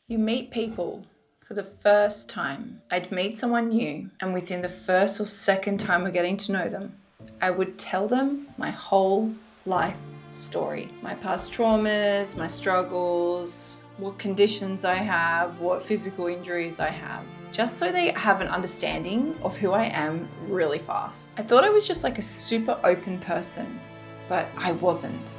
You meet people for the first time. I'd meet someone new, and within the first or second time of getting to know them, I would tell them my whole life story. My past traumas, my struggles, what conditions I have, what physical injuries I have, just so they have an understanding of who I am really fast. I thought I was just like a super open person, but I wasn't.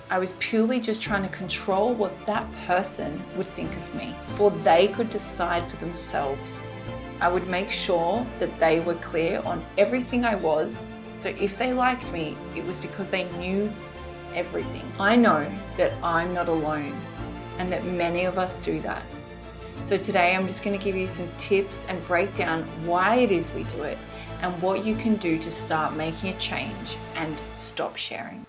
I was purely just trying to control what that person would think of me before they could decide for themselves. I would make sure that they were clear on everything I was, so if they liked me, it was because they knew everything. I know that I'm not alone and that many of us do that. So today I'm just going to give you some tips and break down why it is we do it and what you can do to start making a change and stop sharing.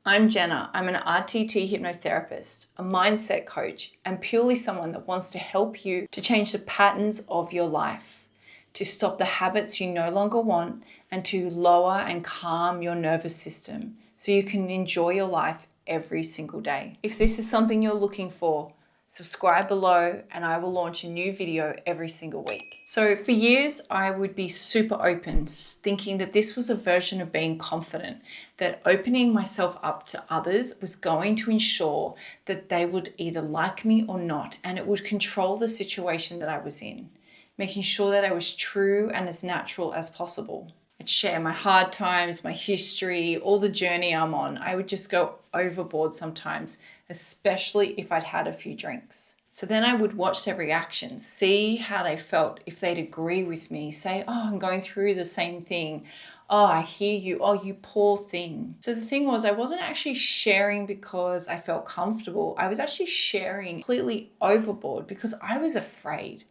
I'm Jenna. I'm an RTT hypnotherapist, a mindset coach, and purely someone that wants to help you to change the patterns of your life, to stop the habits you no longer want, and to lower and calm your nervous system so you can enjoy your life every single day. If this is something you're looking for, subscribe below and I will launch a new video every single week. So for years, I would be super open, thinking that this was a version of being confident, that opening myself up to others was going to ensure that they would either like me or not, and it would control the situation that I was in, making sure that I was true and as natural as possible. I'd share my hard times, my history, all the journey I'm on. I would just go overboard sometimes, especially if I'd had a few drinks. So then I would watch their reactions, see how they felt, if they'd agree with me, say, oh, I'm going through the same thing. Oh, I hear you. Oh, you poor thing. So the thing was, I wasn't actually sharing because I felt comfortable. I was actually sharing completely overboard because I was afraid.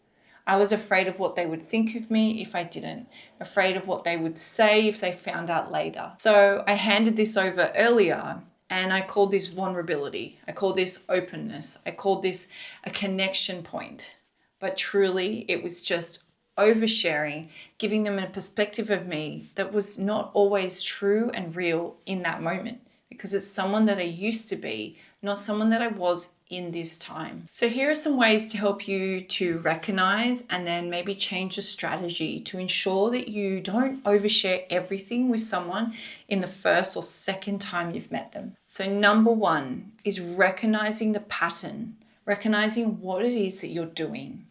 I was afraid of what they would think of me if I didn't, afraid of what they would say if they found out later. So I handed this over earlier and I called this vulnerability. I called this openness. I called this a connection point. But truly, it was just oversharing, giving them a perspective of me that was not always true and real in that moment, because it's someone that I used to be, not someone that I was in this time. So here are some ways to help you to recognize and then maybe change your strategy to ensure that you don't overshare everything with someone in the first or second time you've met them. So number one is recognizing the pattern, recognizing what it is that you're doing.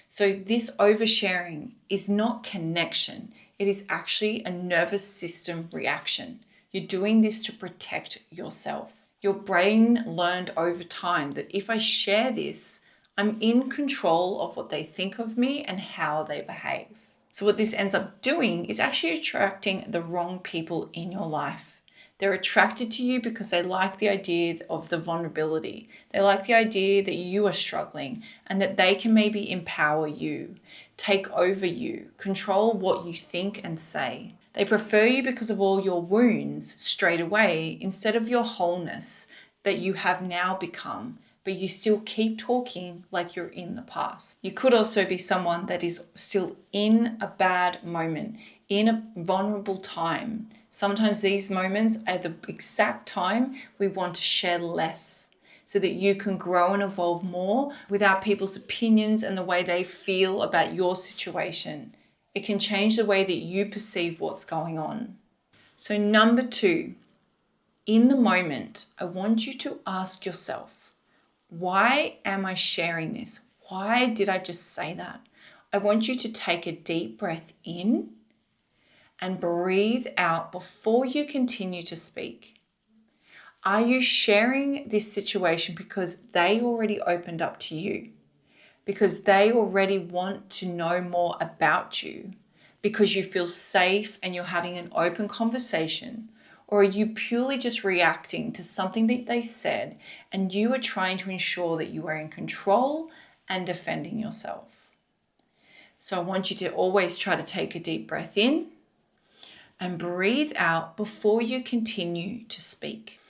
So this oversharing is not connection. It is actually a nervous system reaction. You're doing this to protect yourself. Your brain learned over time that if I share this, I'm in control of what they think of me and how they behave. So what this ends up doing is actually attracting the wrong people in your life. They're attracted to you because they like the idea of the vulnerability. They like the idea that you are struggling and that they can maybe empower you, take over you, control what you think and say. They prefer you because of all your wounds straight away instead of your wholeness that you have now become, but you still keep talking like you're in the past. You could also be someone that is still in a bad moment, in a vulnerable time. Sometimes these moments are the exact time we want to share less so that you can grow and evolve more without people's opinions and the way they feel about your situation. It can change the way that you perceive what's going on. So number two, in the moment, I want you to ask yourself, why am I sharing this? Why did I just say that? I want you to take a deep breath in and breathe out before you continue to speak. Are you sharing this situation because they already opened up to you? Because they already want to know more about you, because you feel safe and you're having an open conversation? Or are you purely just reacting to something that they said and you are trying to ensure that you are in control and defending yourself? So I want you to always try to take a deep breath in and breathe out before you continue to speak.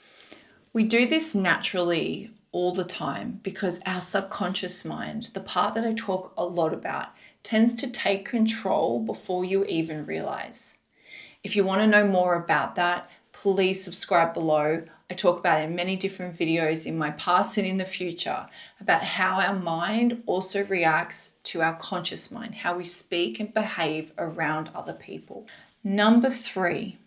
We do this naturally all the time because our subconscious mind, the part that I talk a lot about, tends to take control before you even realize. If you want to know more about that, please subscribe below. I talk about in many different videos in my past and in the future about how our mind also reacts to our conscious mind, how we speak and behave around other people. Number 3,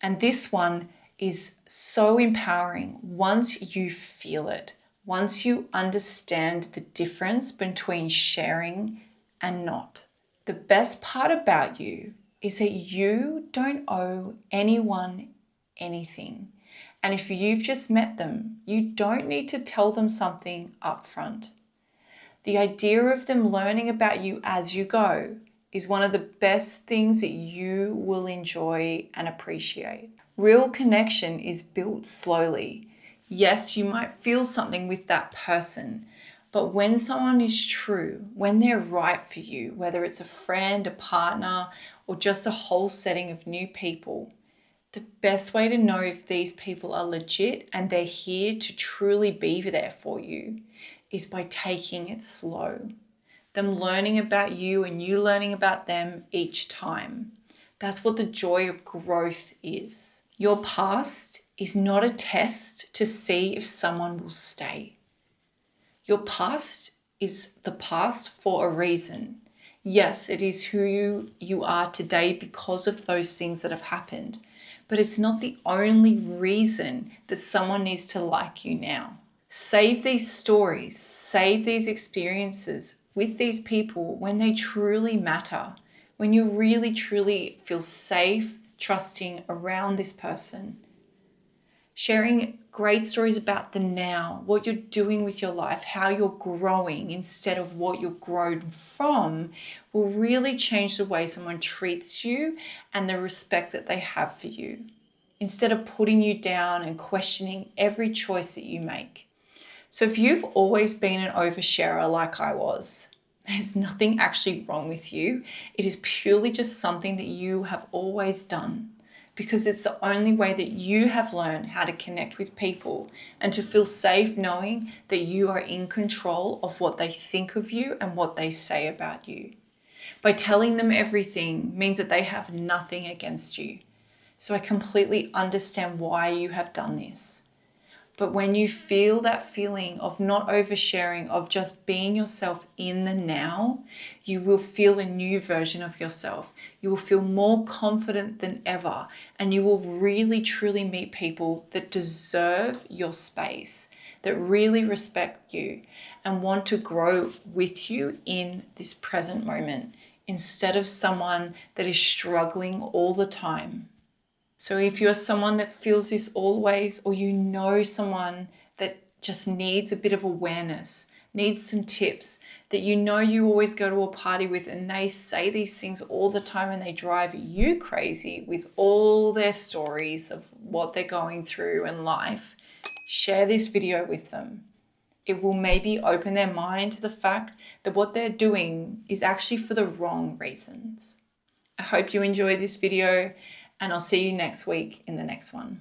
and this one is so empowering once you feel it, once you understand the difference between sharing and not. The best part about you is that you don't owe anyone anything. And if you've just met them, you don't need to tell them something up front. The idea of them learning about you as you go is one of the best things that you will enjoy and appreciate. Real connection is built slowly. Yes, you might feel something with that person, but when someone is true, when they're right for you, whether it's a friend, a partner, or just a whole setting of new people, the best way to know if these people are legit and they're here to truly be there for you is by taking it slow. Them learning about you and you learning about them each time. That's what the joy of growth is. Your past is not a test to see if someone will stay. Your past is the past for a reason. Yes, it is who you are today because of those things that have happened, but it's not the only reason that someone needs to like you now. Save these stories, save these experiences with these people when they truly matter, when you really truly feel safe, trusting around this person. Sharing great stories about the now, what you're doing with your life, how you're growing instead of what you're grown from will really change the way someone treats you and the respect that they have for you, instead of putting you down and questioning every choice that you make. So if you've always been an oversharer like I was, there's nothing actually wrong with you. It is purely just something that you have always done, because it's the only way that you have learned how to connect with people and to feel safe knowing that you are in control of what they think of you and what they say about you. By telling them everything means that they have nothing against you. So I completely understand why you have done this. But when you feel that feeling of not oversharing, of just being yourself in the now, you will feel a new version of yourself. You will feel more confident than ever, and you will really truly meet people that deserve your space, that really respect you and want to grow with you in this present moment, instead of someone that is struggling all the time. So if you're someone that feels this always, or you know someone that just needs a bit of awareness, needs some tips, that you know you always go to a party with and they say these things all the time and they drive you crazy with all their stories of what they're going through in life, share this video with them. It will maybe open their mind to the fact that what they're doing is actually for the wrong reasons. I hope you enjoyed this video, and I'll see you next week in the next one.